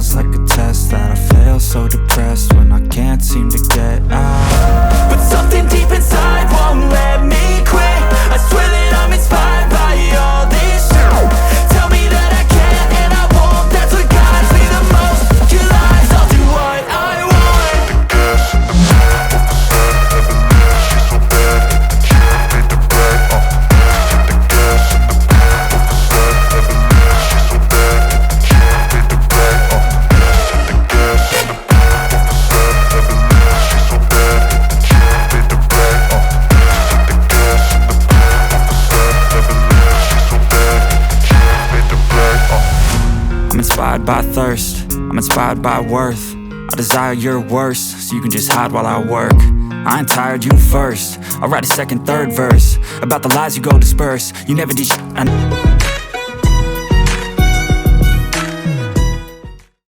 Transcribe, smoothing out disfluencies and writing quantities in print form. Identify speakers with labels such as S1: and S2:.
S1: feels like a test that I fail, so depressed when I can't seem to get out.
S2: But something deep inside won't let me quit. I swear that I'm inspired by all this shit. Tell me that I can't and I won't. That's what guides me the most. Your lies, I'll do what I want.
S3: Gas in the back of the sun, never leave. She's so bad, can't beat the brag. The gas in the back of the sun, never leave. She's so bad, can't beat the brag. The gas in the back of the sun, never leave. She's so bad, can't beat the brag. The gas in the back of the sun, never leave. She's so bad, can't beat the brag.
S1: I'm inspired by thirst, I'm inspired by worth. I desire your worst, so you can just hide while I work. I ain't tired, you first. I'll write a second, third verse about the lies you go disperse. You never did shit.